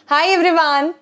Hi everyone,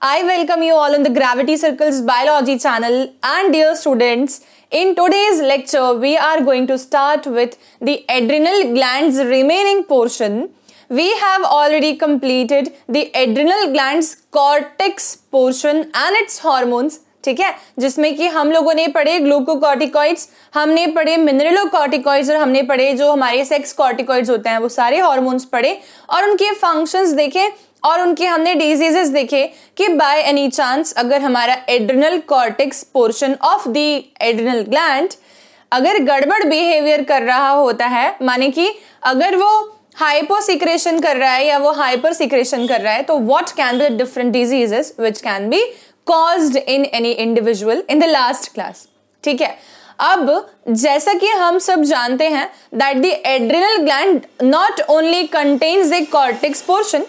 I welcome you all on the Gravity Circles Biology channel. And dear students, in today's lecture we are going to start with the adrenal glands remaining portion. We have already completed the adrenal glands cortex portion and its hormones. ठीक है, जिसमें कि हम लोगों ने पढ़े glucocorticoids, हमने पढ़े मिनरलोकॉर्टिकॉइड्स और हमने पढ़े जो हमारे सेक्स कॉर्टिकॉइड्स होते हैं वो सारे हार्मोन्स पढ़े और उनके फंक्शंस देखे और उनके हमने डिजीजेस देखे कि बाय एनी चांस अगर हमारा adrenal cortex portion of the adrenal gland अगर गड़बड़ बिहेवियर कर रहा होता है, माने कि अगर वो हाइपोसिक्रेशन कर रहा है या वो हाइपर सिक्रेशन कर रहा है, तो what can be the different diseases which can be caused in any individual in the last class. ठीक है, अब जैसा कि हम सब जानते हैं that the adrenal gland not only contains the cortex portion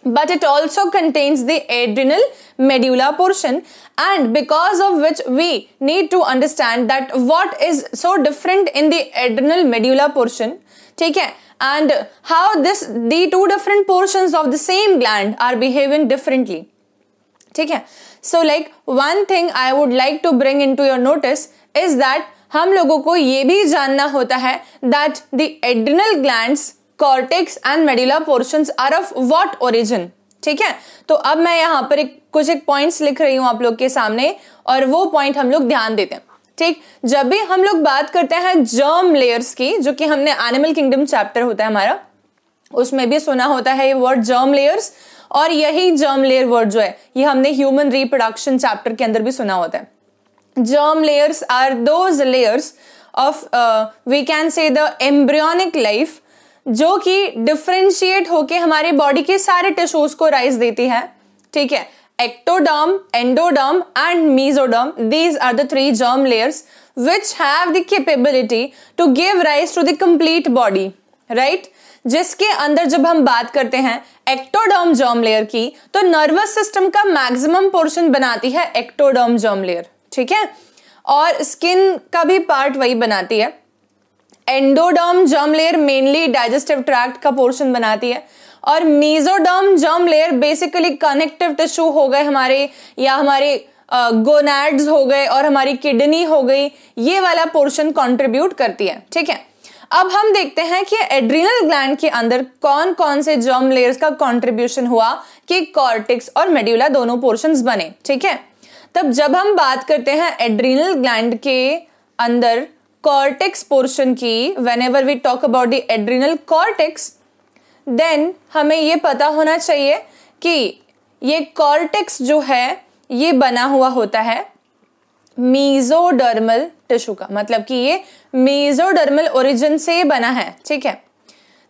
but it also contains the adrenal medulla portion, and because of which we need to understand that what is so different in the adrenal medulla portion. ठीक है, and how the two different portions of the same gland are behaving differently. ठीक है, so like one thing I would like to bring into your notice is that हम लोगों को ये भी जानना होता है that the adrenal glands, cortex and medulla portions are of what origin. ठीक है, तो अब मैं यहाँ पर कुछ पॉइंट्स लिख रही हूँ आप लोग के सामने और वो पॉइंट हम लोग ध्यान देते हैं. ठीक, जब भी हम लोग बात करते हैं जर्म लेयर्स की, जो कि हमने एनिमल किंगडम चैप्टर होता है हमारा, उसमें भी सुना होता है ये वर्ड जर्म लेयर्स, और यही जर्म लेयर वर्ड जो है ये हमने ह्यूमन रिप्रोडक्शन चैप्टर के अंदर भी सुना होता है. Germ layers are those layers of we can say the embryonic life जो कि डिफरेंशिएट होके हमारे बॉडी के सारे टिश्यूज को राइज देती है. ठीक है, ectoderm, endoderm and mesoderm, these are the three germ layers which have the capability to give rise to the complete body, right? जिसके अंदर जब हम बात करते हैं एक्टोडर्म जर्म लेयर की, तो नर्वस सिस्टम का मैक्सिमम पोर्शन बनाती है एक्टोडर्म जर्म लेयर. ठीक है, और स्किन का भी पार्ट वही बनाती है. Endoderm germ layer mainly digestive tract का पोर्शन बनाती है, और mesoderm germ layer basically connective tissue हो गए हमारे, या हमारे गोनैड्स हो गए और हमारी किडनी हो गई, ये वाला पोर्शन कंट्रीब्यूट करती है. ठीक है, अब हम देखते हैं कि एड्रिनल ग्लैंड के अंदर कौन कौन से जर्म लेयर्स का कंट्रीब्यूशन हुआ कि कॉर्टेक्स और मेड्यूला दोनों पोर्शंस बने. ठीक है, तब जब हम बात करते हैं एड्रिनल ग्लैंड के अंदर कॉर्टेक्स पोर्शन की, whenever we talk about the adrenal cortex, then हमें ये पता होना चाहिए कि ये कॉर्टेक्स जो है ये बना हुआ होता है मेसोडर्मल टिश्यू का, मतलब कि ये मेसोडर्मल ओरिजिन से बना है. ठीक है,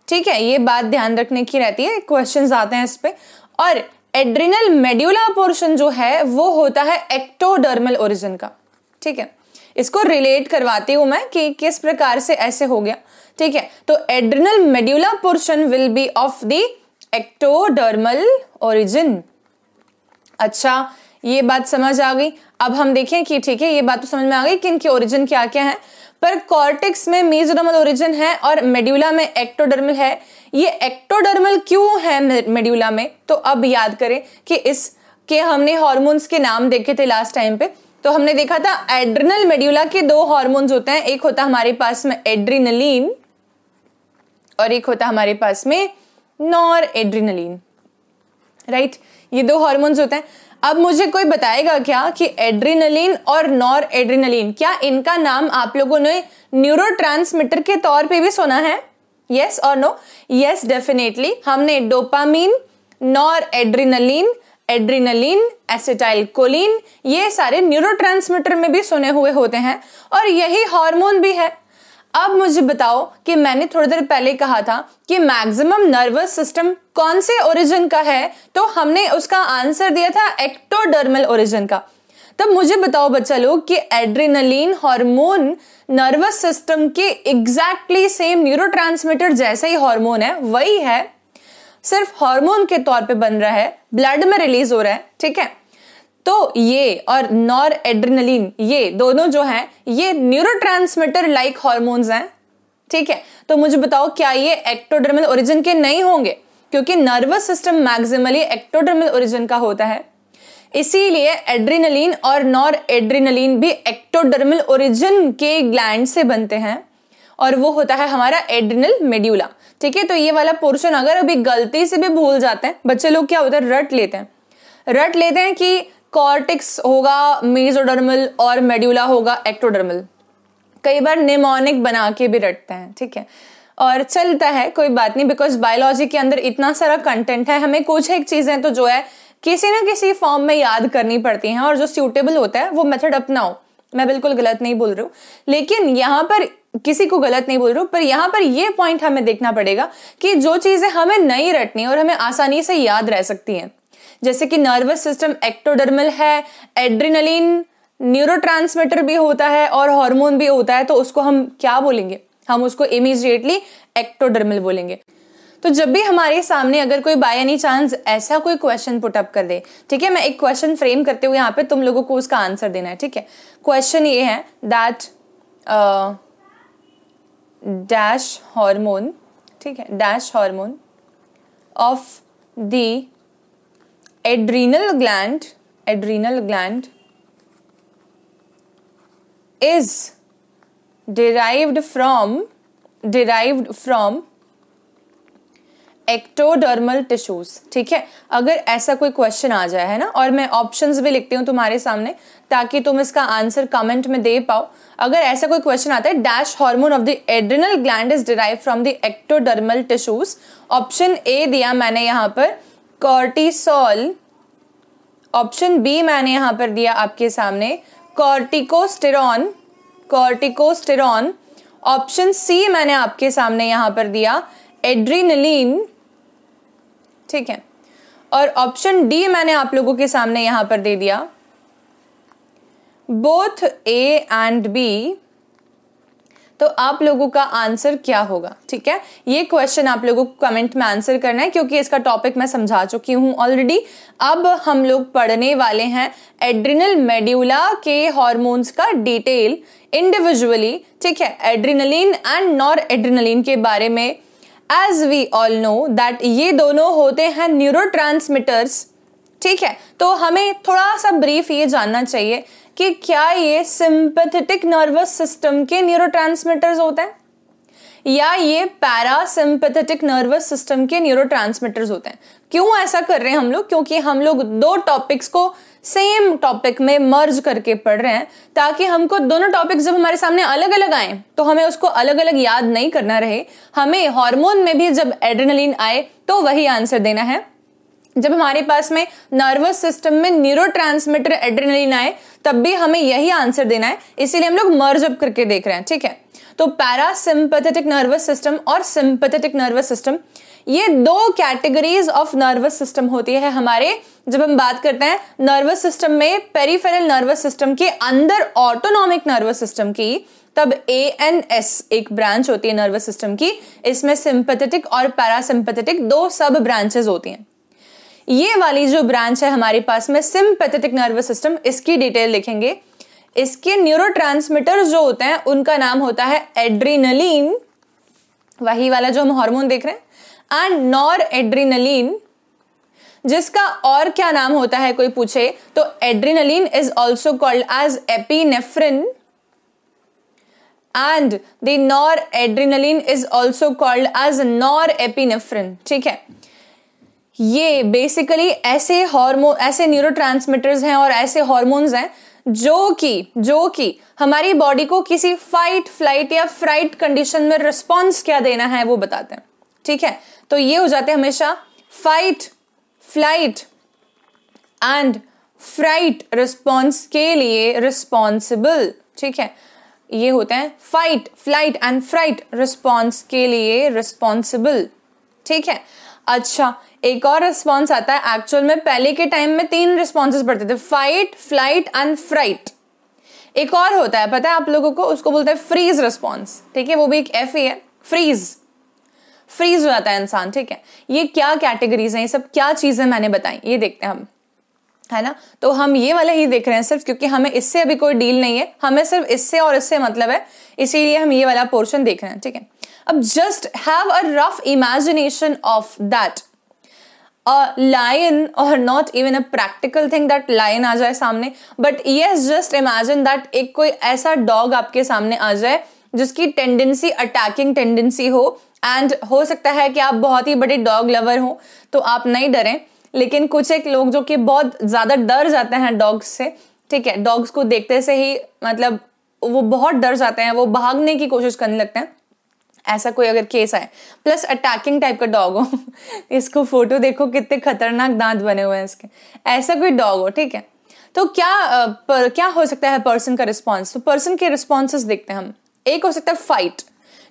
ठीक है, ये बात ध्यान रखने की रहती है, क्वेश्चंस आते हैं इस पे. और एड्रिनल मेड्यूला पोर्शन जो है वो होता है एक्टोडर्मल ओरिजिन का. ठीक है, इसको रिलेट करवाती हूं मैं कि किस प्रकार से ऐसे हो गया. ठीक है, तो adrenal medulla portion will be of the ectodermal origin. अच्छा, ये बात समझ आ गई. अब हम देखें कि ठीक है, ये बात तो समझ में आ गई कि इनके ओरिजिन क्या क्या है, पर कॉर्टेक्स में मेसोडर्मल ओरिजिन है और मेड्यूला में एक्टोडर्मल है. ये एक्टोडर्मल क्यों है मेड्यूला में? तो अब याद करें कि इसके हमने हार्मोन्स के नाम देखे थे लास्ट टाइम पे. तो हमने देखा था एड्रिनल मेड्यूला के दो हार्मोन्स होते हैं, एक होता हमारे पास में एड्रिनलिन और एक होता हमारे पास में नॉर एड्रिनलिन. राइट, ये दो हार्मोन्स होते हैं. अब मुझे कोई बताएगा क्या कि एड्रिनलिन और नॉर एड्रिनलिन, क्या इनका नाम आप लोगों ने न्यूरोट्रांसमीटर के तौर पे भी सुना है? यस और नो? Yes, definitely. हमने dopamine, nor adrenaline, adrenaline, acetylcholine, ये सारे न्यूरोट्रांसमीटर में भी सुने हुए होते हैं और यही हार्मोन भी है. अब मुझे बताओ कि मैंने थोड़ी देर पहले कहा था कि मैक्सिमम नर्वस सिस्टम कौन से ओरिजिन का है, तो हमने उसका आंसर दिया था एक्टोडर्मल ओरिजिन का. तब मुझे बताओ बच्चा लोग कि एड्रिनलिन हार्मोन नर्वस सिस्टम के एग्जैक्टली सेम न्यूरोट्रांसमीटर जैसा ही हार्मोन है, वही है, सिर्फ हार्मोन के तौर पे बन रहा है, ब्लड में रिलीज हो रहा है. ठीक है, तो ये और नॉर एड्रिनलिन, ये दोनों जो हैं ये न्यूरोट्रांसमीटर लाइक हार्मोन्स हैं. ठीक है, तो मुझे बताओ क्या ये एक्टोडर्मल ओरिजिन के नहीं होंगे? क्योंकि nervous system maximally ectodermal origin का होता है, इसीलिए एड्रेनलिन और नॉर एड्रेनलिन भी एक्टोडर्मल ओरिजिन के ग्लैंड से बनते हैं और वो होता है हमारा एड्रिनल मेड्यूला। ठीक है, तो ये वाला पोर्शन अगर अभी गलती से भी भूल जाते हैं बच्चे लोग, क्या होता है रट लेते हैं कि कॉर्टेक्स होगा मेसोडर्मल और मेड्यूला होगा एक्टोडर्मल। कई बार निमोनिक बना के भी रटते हैं। ठीक है, और चलता है, कोई बात नहीं, बिकॉज बायोलॉजी के अंदर इतना सारा कंटेंट है, हमें कुछ एक चीजें तो जो है किसी ना किसी फॉर्म में याद करनी पड़ती हैं और जो सूटेबल होता है वो मेथड अपनाओ। मैं बिल्कुल गलत नहीं बोल रही हूँ, लेकिन यहाँ पर किसी को गलत नहीं बोल रही हूँ, पर यहाँ पर ये पॉइंट हमें देखना पड़ेगा कि जो चीजें हमें नहीं रटनी और हमें आसानी से याद रह सकती हैं, जैसे कि नर्वस सिस्टम एक्टोडर्मल है, एड्रेनलिन न्यूरोट्रांसमीटर भी होता है और हार्मोन भी होता है, तो उसको हम क्या बोलेंगे, हम उसको इमीडिएटली एक्टोडर्मल बोलेंगे। तो जब भी हमारे सामने अगर कोई बाय एनी चांस ऐसा कोई क्वेश्चन पुट अप कर दे, ठीक है, मैं एक क्वेश्चन फ्रेम करते हुए यहाँ पे तुम लोगों को उसका आंसर देना है। ठीक है, क्वेश्चन ये है दैट डैश हार्मोन, ठीक है, dash hormone of the adrenal gland is derived from ectodermal tissues। ठीक है, अगर ऐसा कोई क्वेश्चन आ जाए है ना, और मैं ऑप्शंस भी लिखती हूँ तुम्हारे सामने ताकि तुम इसका आंसर कमेंट में दे पाओ। अगर ऐसा कोई क्वेश्चन आता है dash hormone of the adrenal gland is derive from the ectodermal tissues, option A दिया मैंने यहाँ पर कॉर्टिसोल, ऑप्शन बी मैंने यहाँ पर दिया आपके सामने कॉर्टिकोस्टेरॉन, ऑप्शन सी मैंने आपके सामने यहां पर दिया एड्रेनलिन। ठीक है, और ऑप्शन डी मैंने आप लोगों के सामने यहां पर दे दिया बोथ ए एंड बी। तो आप लोगों का आंसर क्या होगा? ठीक है, ये क्वेश्चन आप लोगों को कमेंट में आंसर करना है, क्योंकि इसका टॉपिक मैं समझा चुकी हूं ऑलरेडी। अब हम लोग पढ़ने वाले हैं एड्रिनल मेड्यूला के हॉर्मोन्स का डिटेल इंडिविजुअली। ठीक है, एड्रेनलिन एंड नॉर एड्रेनलिन के बारे में। As we all know that ये दोनों होते हैं न्यूरोट्रांसमीटर्स। ठीक है, तो हमें थोड़ा सा ब्रीफ ये जानना चाहिए कि क्या ये सिंपैथेटिक नर्वस सिस्टम के न्यूरोट्रांसमीटर्स होते हैं या ये पैरासिम्पैथेटिक नर्वस सिस्टम के न्यूरोट्रांसमीटर्स होते हैं। क्यों ऐसा कर रहे हैं हम लोग? क्योंकि हम लोग दो टॉपिक्स को सेम टॉपिक में मर्ज करके पढ़ रहे हैं, ताकि हमको दोनों टॉपिक्स जब हमारे सामने अलग अलग आए तो हमें उसको अलग अलग याद नहीं करना रहे। हमें हार्मोन में भी जब एड्रेनलिन आए तो वही आंसर देना है, जब हमारे पास में नर्वस सिस्टम में न्यूरोट्रांसमीटर एड्रेनलिन आए तब भी हमें यही आंसर देना है, इसीलिए हम लोग मर्ज अप करके देख रहे हैं। ठीक है, तो पैरासिम्पैथेटिक नर्वस सिस्टम और सिंपैथेटिक नर्वस सिस्टम, ये दो कैटेगरीज ऑफ नर्वस सिस्टम होती है हमारे। जब हम बात करते हैं नर्वस सिस्टम में पेरिफेरल नर्वस सिस्टम के अंदर ऑटोनॉमिक नर्वस सिस्टम की, तब ANS एक ब्रांच होती है नर्वस सिस्टम की। इसमें सिंपैथेटिक और पैरासिम्पैथेटिक दो सब ब्रांचेस होती हैं। ये वाली जो ब्रांच है हमारे पास में सिंपैथेटिक नर्वस सिस्टम, इसकी डिटेल लिखेंगे। इसके न्यूरोट्रांसमीटर जो होते हैं उनका नाम होता है एड्रेनलिन, वही वाला जो हम हार्मोन देख रहे हैं, एंड नॉर एड्रेनलिन, जिसका और क्या नाम होता है कोई पूछे तो adrenaline is also called as epinephrine and the nor adrenaline is also called as nor epinephrine. ठीक है, ये बेसिकली ऐसे हार्मोन, ऐसे न्यूरोट्रांसमीटर्स हैं और ऐसे हार्मोन्स हैं जो कि हमारी बॉडी को किसी फाइट, फ्लाइट या फ्राइट कंडीशन में रिस्पॉन्स क्या देना है वो बताते हैं। ठीक है, तो ये हो जाते हैं हमेशा fight, flight and fright response के लिए रिस्पॉन्सिबल। ठीक है, ये होते हैं fight, flight and fright response के लिए रिस्पॉन्सिबल। ठीक है, अच्छा एक और रिस्पॉन्स आता है। एक्चुअल में पहले के टाइम में 3 रिस्पॉन्सेस पढ़ते थे, फाइट, फ्लाइट एंड फ्राइट। एक और होता है, पता है आप लोगों को, उसको बोलते हैं फ्रीज रिस्पॉन्स। ठीक है, वो भी एक F ही है, फ्रीज हो जाता है इंसान। ठीक है, ये क्या कैटेगरीज हैं, ये सब क्या चीजें मैंने बताई, ये देखते हैं हम, है ना। तो हम ये वाला ही देख रहे हैं सिर्फ, क्योंकि हमें इससे अभी कोई डील नहीं है, हमें सिर्फ इससे और इससे मतलब है, इसीलिए हम ये वाला पोर्शन देख रहे हैं। ठीक है, अब just have a rough imagination of that lion or not even a practical thing that lion आ जाए सामने, but yes just imagine that एक कोई ऐसा dog आपके सामने आ जाए जिसकी टेंडेंसी अटैकिंग टेंडेंसी हो, एंड हो सकता है कि आप बहुत ही बड़े डॉग लवर हो तो आप नहीं डरें, लेकिन कुछ एक लोग जो कि बहुत ज्यादा डर जाते हैं डॉग्स से, ठीक है, डॉग्स को देखते से ही मतलब वो बहुत डर जाते हैं, वो भागने की कोशिश करने लगते हैं, ऐसा कोई अगर केस आए, प्लस अटैकिंग टाइप का डॉग हो इसको फोटो देखो कितने खतरनाक दांत बने हुए हैं इसके, ऐसा कोई डॉग हो, ठीक है, तो क्या हो सकता है पर्सन का रिस्पॉन्स। तो पर्सन के रिस्पॉन्सेस देखते हैं हम। एक हो सकता है फाइट,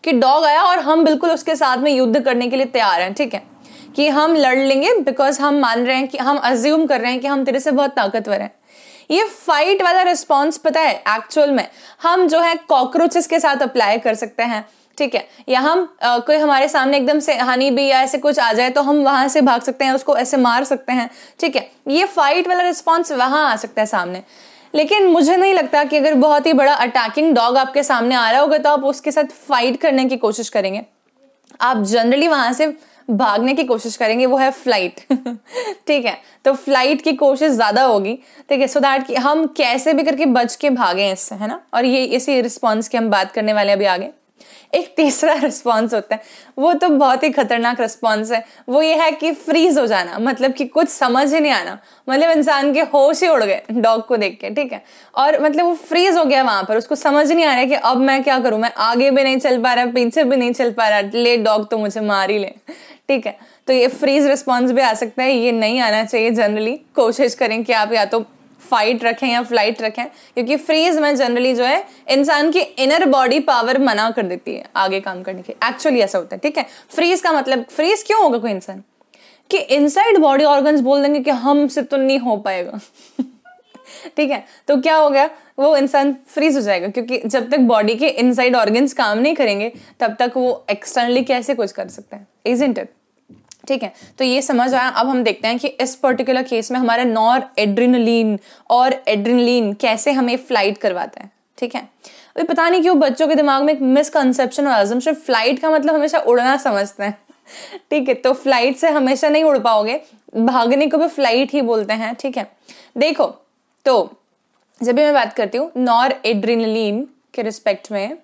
कि डॉग आया और हम बिल्कुल उसके साथ में युद्ध करने के लिए तैयार हैं, ठीक है, कि हम लड़ लेंगे बिकॉज हम मान रहे हैं कि हम अज्यूम कर रहे हैं कि हम तेरे से बहुत ताकतवर हैं। ये फाइट वाला रिस्पॉन्स पता है एक्चुअल में हम जो है कॉकरोचेस के साथ अप्लाई कर सकते हैं, ठीक है, या हम कोई हमारे सामने एकदम से हनी बी या ऐसे कुछ आ जाए तो हम वहां से भाग सकते हैं, उसको ऐसे मार सकते हैं, ठीक है, ये फाइट वाला रिस्पॉन्स वहां आ सकता है सामने। लेकिन मुझे नहीं लगता कि अगर बहुत ही बड़ा अटैकिंग डॉग आपके सामने आ रहा होगा तो आप उसके साथ फाइट करने की कोशिश करेंगे। आप जनरली वहां से भागने की कोशिश करेंगे, वो है फ्लाइट ठीक है, तो फ्लाइट की कोशिश ज्यादा होगी, ठीक है, सो दैट कि हम कैसे भी करके बच के भागे इससे, है ना। और ये इसी रिस्पॉन्स की हम बात करने वाले अभी आगे। एक तीसरा रिस्पॉन्स होता है, वो तो बहुत ही खतरनाक रिस्पॉन्स है, वो ये है कि फ्रीज हो जाना, मतलब कि कुछ समझ ही नहीं आना, मतलब इंसान के होश ही उड़ गए डॉग को देख के, ठीक है, और मतलब वो फ्रीज हो गया वहां पर, उसको समझ नहीं आ रहा है कि अब मैं क्या करूं, मैं आगे भी नहीं चल पा रहा, पीछे भी नहीं चल पा रहा, ले डॉग तो मुझे मार ही ले, ठीक है। तो ये फ्रीज रिस्पॉन्स भी आ सकता है, ये नहीं आना चाहिए। जनरली कोशिश करें कि आप या तो फाइट रखें या फ्लाइट रखें, क्योंकि फ्रीज में जनरली जो है इंसान की इनर बॉडी पावर मना कर देती है आगे काम करने की, एक्चुअली ऐसा होता है, ठीक है। फ्रीज का मतलब, फ्रीज क्यों होगा कोई इंसान कि इनसाइड बॉडी ऑर्गन्स बोल देंगे कि हमसे तो नहीं हो पाएगा ठीक है, तो क्या हो गया, वो इंसान फ्रीज हो जाएगा, क्योंकि जब तक बॉडी के इनसाइड ऑर्गन्स काम नहीं करेंगे तब तक वो एक्सटर्नली कैसे कुछ कर सकता है, इजंट इट, ठीक है। तो ये समझ आया। अब हम देखते हैं कि इस पर्टिकुलर केस में हमारा नॉर एड्रिनलिन और एड्रिनलिन कैसे हमें फ्लाइट करवाता है, ठीक है। अभी पता नहीं क्यों बच्चों के दिमाग में एक मिसकंसेप्शन और अजम्पशन, फ्लाइट का मतलब हमेशा उड़ना समझते हैं ठीक है, तो फ्लाइट से हमेशा नहीं उड़ पाओगे, भागने को भी फ्लाइट ही बोलते हैं, ठीक है। देखो, तो जब भी मैं बात करती हूँ नॉर एड्रिनलिन के रिस्पेक्ट में,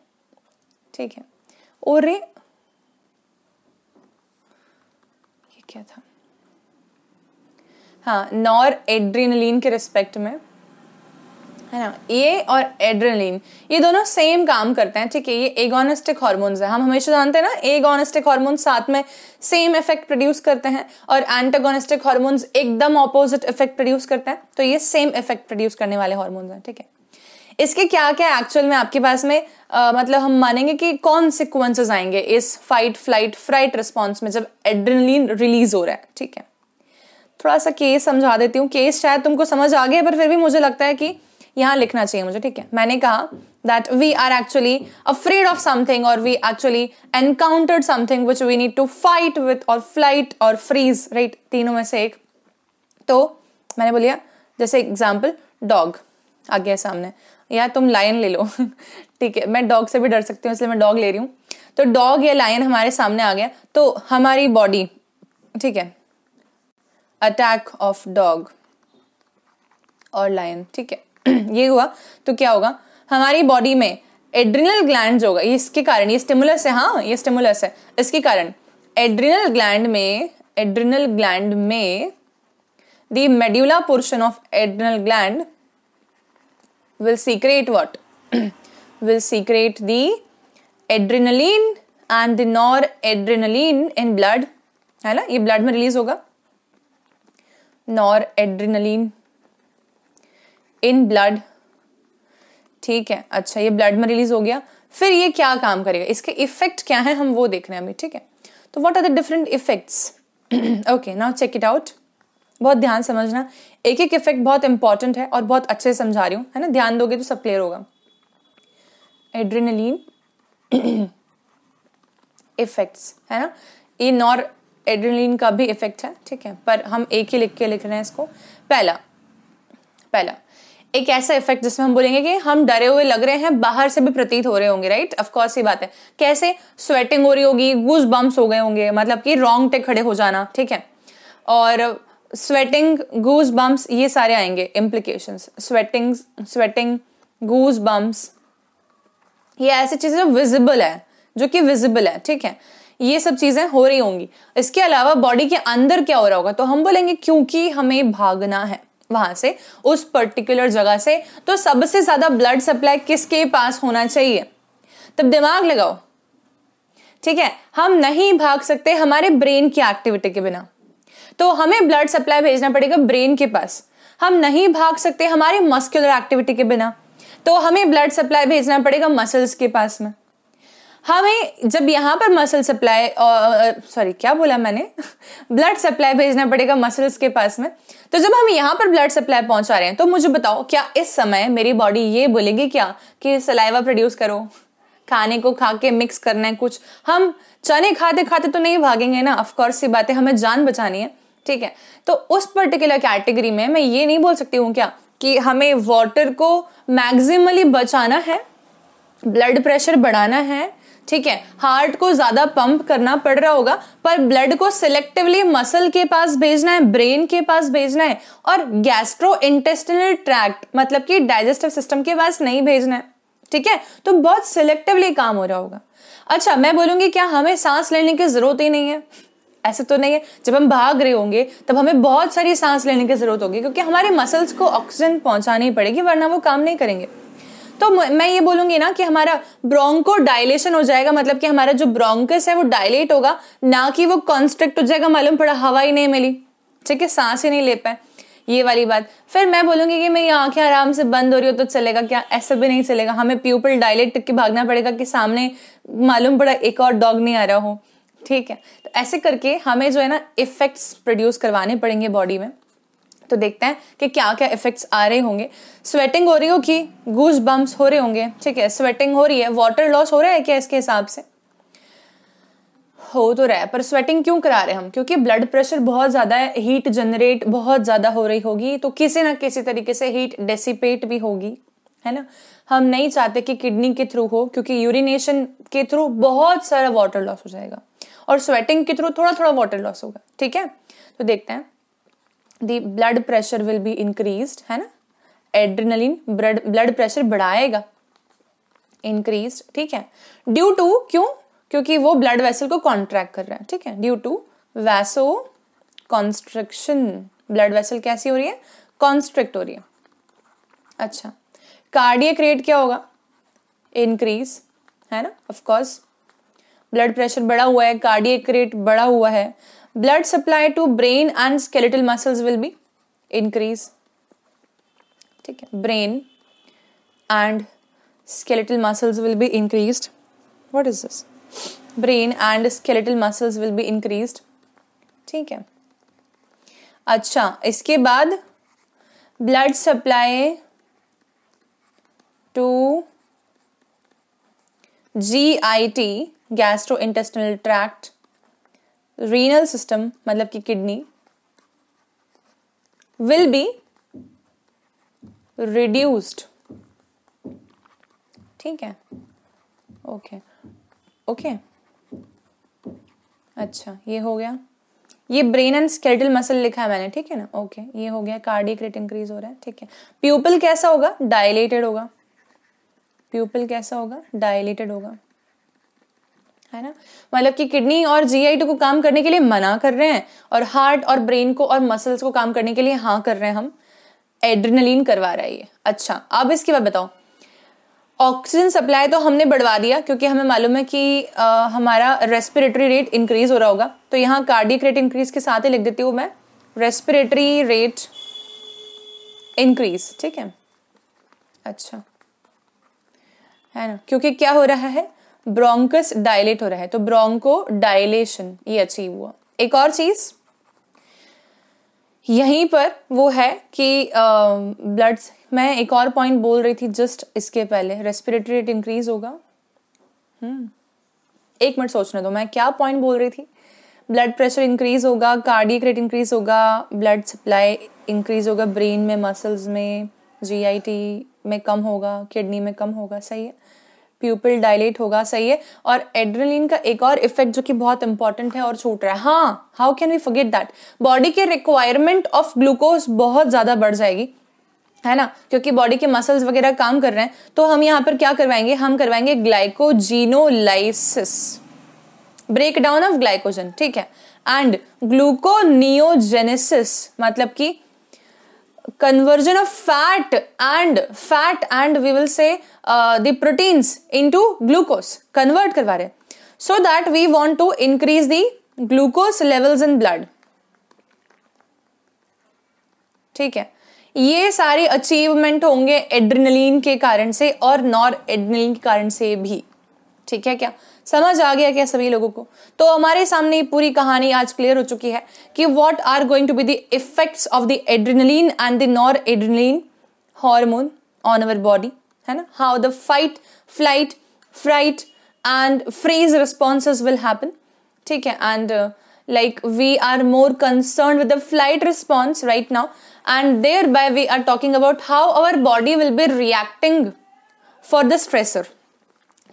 ठीक है, और क्या था, हाँ, नॉर एड्रिनलिन के रिस्पेक्ट में, है ना, ये और एड्रिनलिन ये दोनों सेम काम करते हैं, ठीक है, ये एगोनिस्टिक हार्मोन्स है। हम हमेशा जानते हैं ना, एगोनिस्टिक हार्मोन्स साथ में सेम इफेक्ट प्रोड्यूस करते हैं और एंटागोनिस्टिक हार्मोन्स एकदम ऑपोजिट इफेक्ट प्रोड्यूस करते हैं, तो ये सेम इफेक्ट प्रोड्यूस करने वाले हार्मोन्स हैं, ठीक है। इसके क्या क्या एक्चुअल में आपके पास में मतलब हम मानेंगे कि कॉन्सिक्वेंसेस आएंगे इस फाइट फ्लाइट फ्राइट रिस्पॉन्स में जब एड्रेनलिन रिलीज हो रहा है, ठीक है। थोड़ा सा केस समझा देती हूँ, केस शायद तुमको समझ आ गया पर फिर भी मुझे लगता है कि यहाँ लिखना चाहिए मुझे, ठीक है। मैंने कहा that we are actually afraid of something or we actually encountered something which we need to fight with or flight or freeze, right, तीनों में से एक। तो मैंने बोलिया जैसे एग्जाम्पल डॉग आ गया सामने, या तुम लायन ले लो ठीक है, मैं डॉग से भी डर सकती हूँ इसलिए मैं डॉग ले रही हूँ। तो डॉग या लायन हमारे सामने आ गया, तो हमारी बॉडी, ठीक है, अटैक ऑफ डॉग और लायन, ठीक है ये हुआ, तो क्या होगा, हमारी बॉडी में एड्रिनल ग्लैंड होगा, इसके कारण, ये स्टिमुलस है, हाँ ये स्टिमुलस है, इसके कारण एड्रिनल ग्लैंड में the medulla portion of adrenal gland will secrete what will secrete the adrenaline and the noradrenaline in blood, है ना, ये ब्लड में रिलीज होगा, noradrenaline in blood, ठीक है। अच्छा, ये ब्लड में रिलीज हो गया, फिर ये क्या काम करेगा, इसके इफेक्ट क्या है हम वो देख रहे हैं अभी, ठीक है। तो what are the different effects, okay, now check it out, बहुत ध्यान समझना, एक एक इफेक्ट बहुत इंपॉर्टेंट है और बहुत अच्छे से समझा रही हूँ, है ना, ध्यान दोगे तो सब क्लियर होगा। एड्रेनलिन इफेक्ट्स, है ना, ये नॉर एड्रेनलिन का भी इफेक्ट है, ठीक है, पर हम एक ही लिख के लिख रहे हैं इसको। पहला एक ऐसा इफेक्ट जिसमें हम बोलेंगे कि हम डरे हुए लग रहे हैं, बाहर से भी प्रतीत हो रहे होंगे, राइट, ऑफ कोर्स ये बात है। कैसे, स्वेटिंग हो रही होगी, गूज बम्प्स हो गए होंगे, मतलब कि रोंगटे खड़े हो जाना, ठीक है, और स्वेटिंग, गूज बम्प्स, ये सारे आएंगे इम्प्लीकेशंस। स्वेटिंग, गूज बम्प्स, ये ऐसी चीजें जो विजिबल है, जो कि विजिबल है, ठीक है, ये सब चीजें हो रही होंगी। इसके अलावा बॉडी के अंदर क्या हो रहा होगा, तो हम बोलेंगे क्योंकि हमें भागना है वहां से, उस पर्टिकुलर जगह से, तो सबसे ज्यादा ब्लड सप्लाई किसके पास होना चाहिए। तब दिमाग लगाओ, ठीक है, हम नहीं भाग सकते हमारे ब्रेन की एक्टिविटी के बिना, तो हमें ब्लड सप्लाई भेजना पड़ेगा ब्रेन के पास। हम नहीं भाग सकते हमारी मस्कुलर एक्टिविटी के बिना, तो हमें ब्लड सप्लाई भेजना पड़ेगा मसल्स के पास में। हमें जब यहां पर मसल सप्लाई, सॉरी क्या बोला मैंने ब्लड सप्लाई भेजना पड़ेगा मसल्स के पास में। तो जब हम यहां पर ब्लड सप्लाई पहुंचा रहे हैं, तो मुझे बताओ क्या इस समय मेरी बॉडी ये बोलेगी क्या कि सलाइवा प्रोड्यूस करो, खाने को खा के मिक्स करना है कुछ। हम चने खाते खाते तो नहीं भागेंगे ना, ऑफकोर्स सी बात है, हमें जान बचानी है, ठीक है। तो उस पर्टिकुलर कैटेगरी में मैं ये नहीं बोल सकती हूँ क्या कि हमें वाटर को मैक्सिमली बचाना है, ब्लड प्रेशर बढ़ाना है, ठीक है, हार्ट को ज्यादा पंप करना पड़ रहा होगा, पर ब्लड को सिलेक्टिवली मसल के पास भेजना है, ब्रेन के पास भेजना है, और गैस्ट्रो इंटेस्टिनल ट्रैक्ट मतलब कि डाइजेस्टिव सिस्टम के पास नहीं भेजना है, ठीक है। तो बहुत सिलेक्टिवली काम हो रहा होगा। अच्छा, मैं बोलूंगी क्या हमें सांस लेने की जरूरत ही नहीं है? ऐसे तो नहीं है। जब हम भाग रहे होंगे तब हमें बहुत सारी सांस लेने की जरूरत होगी, क्योंकि हमारे मसल्स को ऑक्सीजन पहुंचानी पड़ेगी, वरना वो काम नहीं करेंगे। तो मैं ये बोलूंगी ना कि हमारा ब्रोंको डायलेशन हो जाएगा, मतलब कि हमारा जो ब्रोंकस है वो डायलेट होगा, ना कि वो कॉन्स्ट्रिक्ट हो जाएगा। मालूम पड़ा हवा ही नहीं मिली, ठीक है, सांस ही नहीं ले पाए, ये वाली बात। फिर मैं बोलूंगी कि मेरी आंखें आराम से बंद हो रही हो तो चलेगा क्या? ऐसा भी नहीं चलेगा, हमें प्यूपिल डायलेट करके भागना पड़ेगा कि सामने मालूम पड़ा एक और डॉग नहीं आ रहा हो, ठीक है। तो ऐसे करके हमें जो है ना इफेक्ट्स प्रोड्यूस करवाने पड़ेंगे बॉडी में। तो देखते हैं कि क्या क्या इफेक्ट्स आ रहे होंगे। स्वेटिंग हो रही होगी, गूज बम्प्स हो रहे होंगे, ठीक है, स्वेटिंग हो रही है, वाटर लॉस हो रहा है क्या? इसके हिसाब से हो तो रहा है, पर स्वेटिंग क्यों करा रहे हैं हम? क्योंकि ब्लड प्रेशर बहुत ज्यादा है, हीट जनरेट बहुत ज्यादा हो रही होगी, तो किसी ना किसी तरीके से हीट डेसिपेट भी होगी, है ना। हम नहीं चाहते कि किडनी के थ्रू हो, क्योंकि यूरिनेशन के थ्रू बहुत सारा वाटर लॉस हो जाएगा, और स्वेटिंग के थ्रू थोड़ा थोड़ा वाटर लॉस होगा, ठीक है। तो देखते हैं, the blood pressure will be increased, है ना, एड्रेनलिन ब्लड प्रेशर बढ़ाएगा, इंक्रीज्ड, ठीक है, ड्यू टू, क्यों? क्योंकि वो ब्लड वेसल को कॉन्ट्रैक्ट कर रहा है, ठीक है, due to vaso constriction. Blood vessel कैसी हो रही है? कॉन्स्ट्रिक्ट हो रही है। अच्छा, कार्डियक रेट क्या होगा? इंक्रीज, है ना, ऑफ कोर्स ब्लड प्रेशर बढ़ा हुआ है, कार्डियक रेट बढ़ा हुआ है। Blood supply to brain and skeletal muscles will be increase, ठीक है, brain and skeletal muscles will be increased. What is this? Brain and skeletal muscles will be increased. ठीक है। अच्छा, इसके बाद blood supply to GIT, gastro intestinal tract, renal system मतलब कि kidney, will be reduced, ठीक है, ओके ओके। अच्छा, ये हो गया, ये ब्रेन एंड स्केलेटल मसल लिखा है मैंने, ठीक है ना, ओके, ये हो गया। कार्डियक रेट इंक्रीज हो रहा है, ठीक है। प्यूपिल कैसा होगा? डायलेटेड होगा, प्यूपिल कैसा होगा? डायलेटेड होगा, है ना, मतलब कि किडनी और GIT को काम करने के लिए मना कर रहे हैं, और हार्ट और ब्रेन को और मसल्स को काम करने के लिए हाँ कर रहे हैं हम, एड्रेनलिन करवा रहा है ये। अच्छा, अब इसके बाद बताओ, ऑक्सीजन सप्लाई तो हमने बढ़वा दिया, क्योंकि हमें मालूम है कि हमारा रेस्पिरेटरी रेट इंक्रीज हो रहा होगा, तो यहाँ कार्डियक रेट इंक्रीज के साथ ही लिख देती हूँ मैं, रेस्पिरेटरी रेट इंक्रीज, ठीक है। अच्छा, है ना, क्योंकि क्या हो रहा है? ब्रोंकस डायलेट हो रहा है, तो ब्रोंको डायलेशन ये अचीव हुआ। एक और चीज यहीं पर वो है कि ब्लड, मैं एक और पॉइंट बोल रही थी जस्ट इसके पहले, रेस्पिरेटरी रेट इंक्रीज होगा। एक मिनट सोचने दो, मैं क्या पॉइंट बोल रही थी? ब्लड प्रेशर इंक्रीज होगा, कार्डियक रेट इंक्रीज होगा, ब्लड सप्लाई इंक्रीज होगा, ब्रेन में, मसल्स में, GIT में कम होगा, किडनी में कम होगा, सही है। प्यूपिल डायलेट होगा, सही है। और एड्रेनलिन का एक और इफेक्ट जो कि बहुत इंपॉर्टेंट है और छूट रहा है, हाँ, how can we forget that, body के रिक्वायरमेंट ऑफ ग्लूकोज बहुत ज्यादा बढ़ जाएगी, है ना, क्योंकि बॉडी के मसल्स वगैरह काम कर रहे हैं। तो हम यहाँ पर क्या करवाएंगे, हम करवाएंगे glycogenolysis, break down of glycogen, ठीक है, एंड ग्लूकोनियोजेनेसिस, मतलब कि conversion of fat and we will say the proteins into glucose, convert करवा रहे, so that we want to increase the glucose levels in blood, ठीक है। ये सारे अचीवमेंट होंगे एड्रेनलिन के कारण से और नॉर एड्रेनलिन के कारण से भी, ठीक है। क्या समझ आ गया क्या सभी लोगों को? तो हमारे सामने पूरी कहानी आज क्लियर हो चुकी है कि what are going to be the effects of the adrenaline and the nor adrenaline hormone on our body, है ना, how the fight, flight, fright and freeze responses will happen, ठीक है। And like we are more concerned with the flight response right now, and thereby we are talking about how our body will be reacting for the stressor,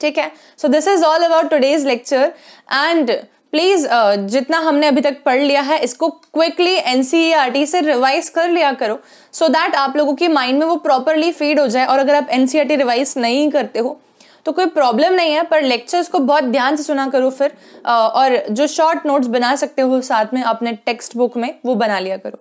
ठीक है। So this is all about today's lecture, and please जितना हमने अभी तक पढ़ लिया है इसको क्विकली एनसीईआरटी से रिवाइज कर लिया करो, सो दैट आप लोगों की माइंड में वो प्रॉपरली फीड हो जाए। और अगर आप एनसीईआरटी रिवाइज नहीं करते हो तो कोई प्रॉब्लम नहीं है, पर लेक्चर्स को बहुत ध्यान से सुना करो फिर, और जो शॉर्ट नोट्स बना सकते हो साथ में अपने टेक्स्ट बुक में वो बना लिया करो,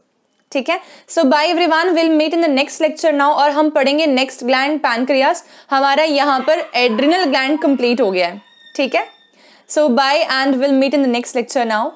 ठीक है। So bye everyone, will meet in the next lecture now, और हम पढ़ेंगे नेक्स्ट ग्लैंड पैनक्रियास। हमारा यहाँ पर एड्रिनल ग्लैंड कंप्लीट हो गया है, ठीक है। So bye and will meet in the next lecture now.